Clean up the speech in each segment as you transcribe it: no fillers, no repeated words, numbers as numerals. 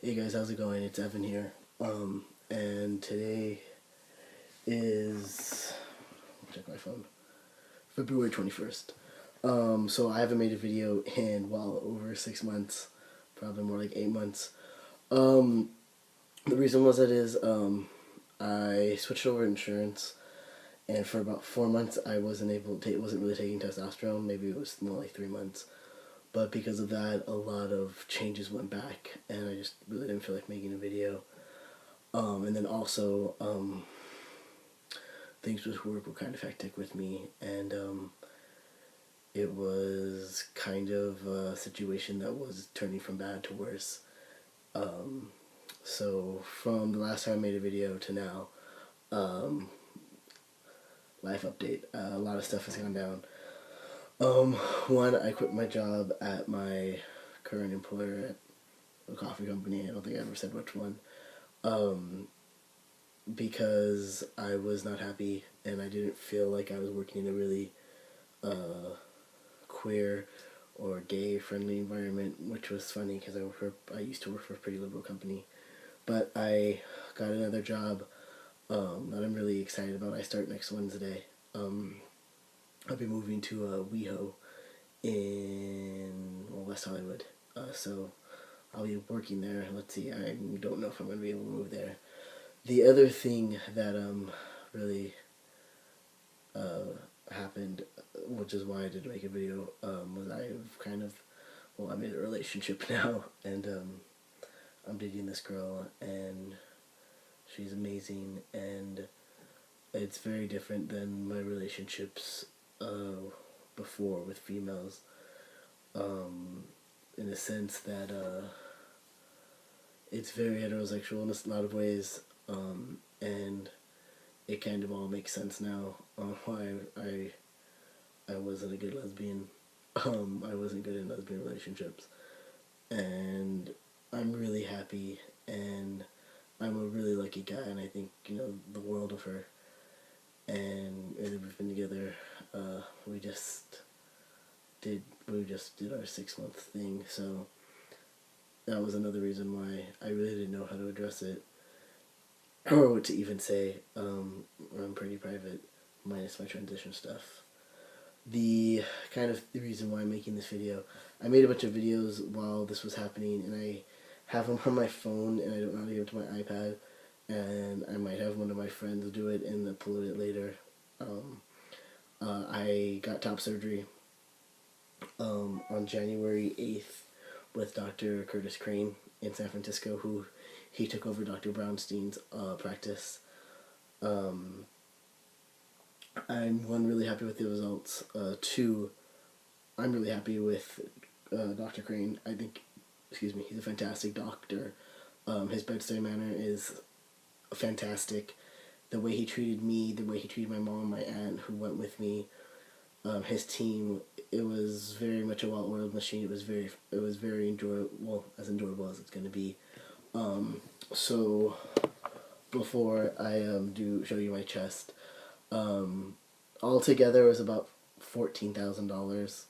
Hey guys, how's it going? It's Evan here. And today is, check my phone, February 21st. So I haven't made a video in, well, over 6 months, probably more like 8 months. Um, the reason was I switched over insurance, and for about 4 months I wasn't really taking testosterone. Maybe it was more like 3 months. But because of that, a lot of changes went back, and I just really didn't feel like making a video. And then also, things with work were kind of hectic with me, and it was kind of a situation that was turning from bad to worse. Um, so from the last time I made a video to now, um, life update, a lot of stuff has gone down. Um, One, I quit my job at my current employer at a coffee company. I don't think I ever said which one. Um, because I was not happy and I didn't feel like I was working in a really queer or gay friendly environment, which was funny because I used to work for a pretty liberal company. But I got another job that I'm really excited about. I start next Wednesday. I'll be moving to WeHo in West Hollywood. So I'll be working there. Let's see, I don't know if I'm going to be able to move there. The other thing that really happened, which is why I did make a video, was I'm in a relationship now, and I'm dating this girl, and she's amazing, and it's very different than my relationships before with females, in the sense that it's very heterosexual in a lot of ways, and it kind of all makes sense now on why I wasn't a good lesbian. I wasn't good in lesbian relationships, and I'm really happy, and I'm a really lucky guy, and I think the world of her. And we've been together. We just did our 6 month thing, so that was another reason why I really didn't know how to address it or what to even say. I'm pretty private, minus my transition stuff. The reason why I'm making this video, I made a bunch of videos while this was happening, and I have them on my phone, and I don't know how to give them to my iPad, and I might have one of my friends do it and upload it later. I got top surgery on January 8th with Dr. Curtis Crane in San Francisco, who he took over Dr. Brownstein's practice. I'm really happy with the results. Two, I'm really happy with Dr. Crane. I think, he's a fantastic doctor. His bedside manner is fantastic. The way he treated me, the way he treated my mom and my aunt who went with me, his team, it was very much a well-oiled machine. It was very enjoyable, as enjoyable as it's going to be. So before I do show you my chest, altogether it was about $14,000.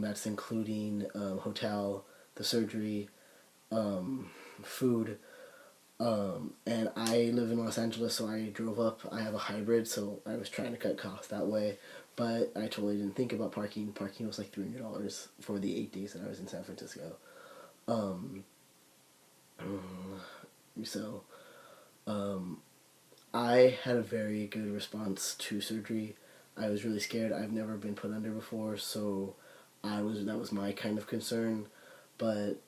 That's including hotel, the surgery, food, and I live in Los Angeles, so I drove up. I have a hybrid, so I was trying to cut costs that way. But I totally didn't think about parking. Parking was like $300 for the 8 days that I was in San Francisco. Um, so I had a very good response to surgery. I was really scared. I've never been put under before, so that was my kind of concern. But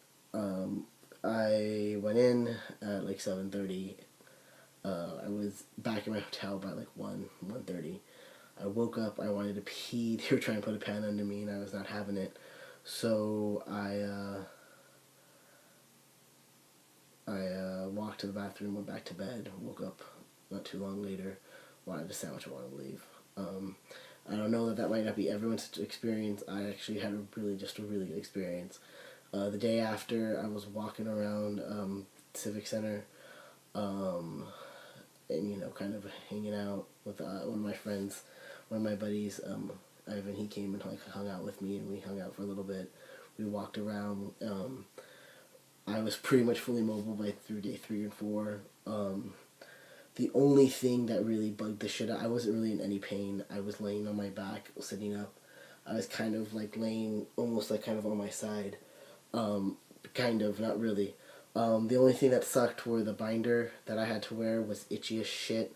I went in at like 7:30. I was back in my hotel by like 1:30. I woke up. I wanted to pee. They were trying to put a pen under me, and I was not having it. So I walked to the bathroom, went back to bed, woke up not too long later, wanted a sandwich, I wanted to leave. I don't know that might not be everyone's experience. I actually had a really good experience. The day after, I was walking around Civic Center, and kind of hanging out with one of my friends, one of my buddies, Ivan. He came and hung out with me, and we hung out for a little bit. We walked around. I I was pretty much fully mobile by through day 3 and 4. The only thing that really bugged the shit out, I wasn't really in any pain. I was laying on my back, sitting up. I was kind of like laying almost like kind of on my side. Kind of, not really. The only thing that sucked were the binder that I had to wear was itchy as shit,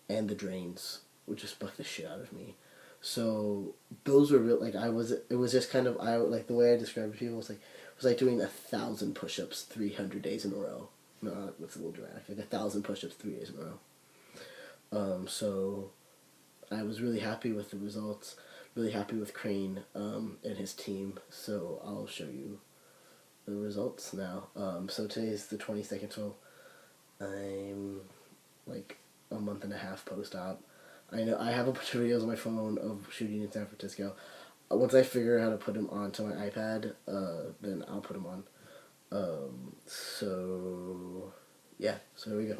and the drains would just buck the shit out of me. So those were real. Like it was just kind of like the way I described it to people was like doing 1,000 push-ups 300 days in a row. No, that's a little dramatic. Like 1,000 push-ups 3 days in a row. So I was really happy with the results. Really happy with Crane and his team. So I'll show you the results now. So today's the 22nd, so I'm like a month and a half post-op. I know I have a bunch of videos on my phone of shooting in San Francisco. Once I figure out how to put them onto my iPad, then I'll put them on. So yeah, so here we go.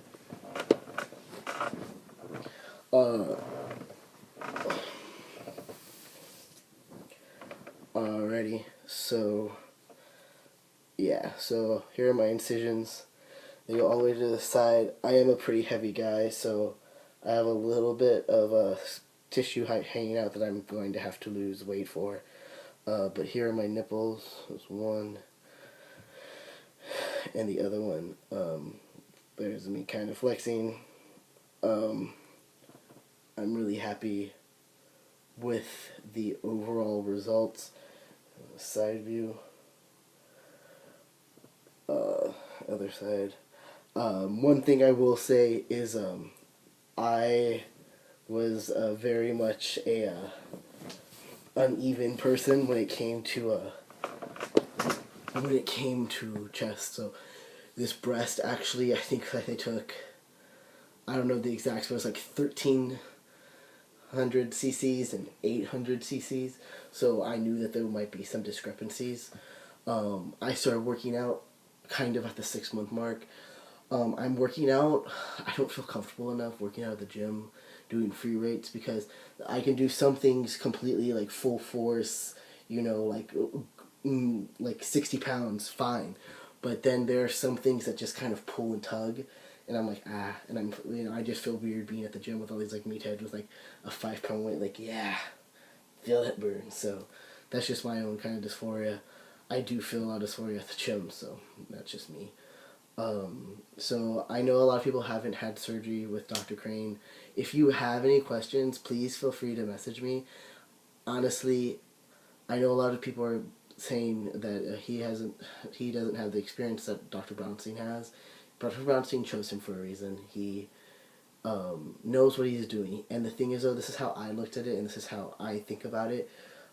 Alrighty, so yeah, so here are my incisions. They go all the way to the side. I am a pretty heavy guy, so I have a little bit of tissue hanging out that I'm going to have to lose weight for. But here are my nipples. There's one, and the other one. There's me kind of flexing. I'm really happy with the overall results. Side view. Other side. One thing I will say is I was very much a uneven person when it came to chest. So this breast actually, I think that they took, I don't know the exact, but it was like 1,300 cc's and 800 cc's. So I knew that there might be some discrepancies. I started working out kind of at the 6-month mark. I'm working out. I don't feel comfortable enough working out at the gym, doing free weights, because I can do some things completely like full force, like 60 pounds, fine. But then there are some things that just kind of pull and tug, and I'm like, and I just feel weird being at the gym with all these like meatheads with like a 5-pound weight, like, yeah, feel it burn. So that's just my own kind of dysphoria. I do feel a lot of dysphoria at the gym, so that's just me. So I know a lot of people haven't had surgery with Dr. Crane. If you have any questions, please feel free to message me. Honestly, I know a lot of people are saying that he doesn't have the experience that Dr. Brownstein has. Dr. Brownstein chose him for a reason. He knows what he's doing. And the thing is, though, this is how I looked at it, and this is how I think about it.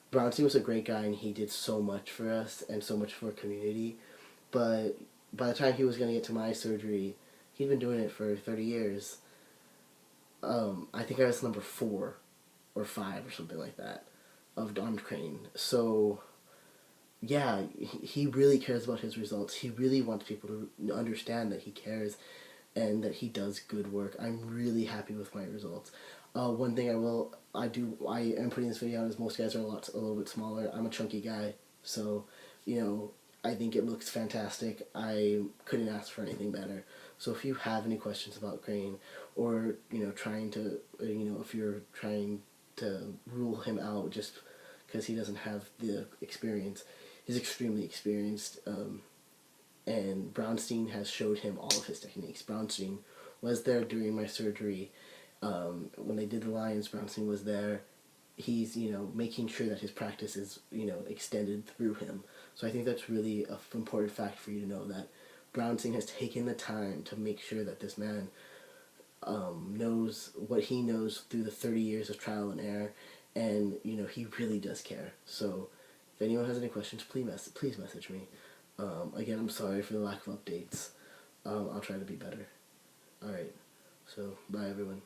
Brownstein was a great guy, and he did so much for us and so much for our community. But by the time he was going to get to my surgery, he'd been doing it for 30 years. I think I was number 4 or 5 or something like that of Don Crane. So, yeah, he really cares about his results. He really wants people to understand that he cares and that he does good work. I'm really happy with my results. One thing I am putting this video out is most guys are a little bit smaller. I'm a chunky guy, so, I think it looks fantastic. I couldn't ask for anything better. So if you have any questions about Crane, or, trying to, if you're trying to rule him out just because he doesn't have the experience, he's extremely experienced, and Brownstein has showed him all of his techniques. Brownstein was there during my surgery. When they did the Lions, Brownstein was there. He's, making sure that his practice is, extended through him. So I think that's really an important fact for you to know, that Brownstein has taken the time to make sure that this man knows what he knows through the 30 years of trial and error, and, he really does care. So if anyone has any questions, please message me. Again, I'm sorry for the lack of updates. I'll try to be better. Alright, so bye everyone.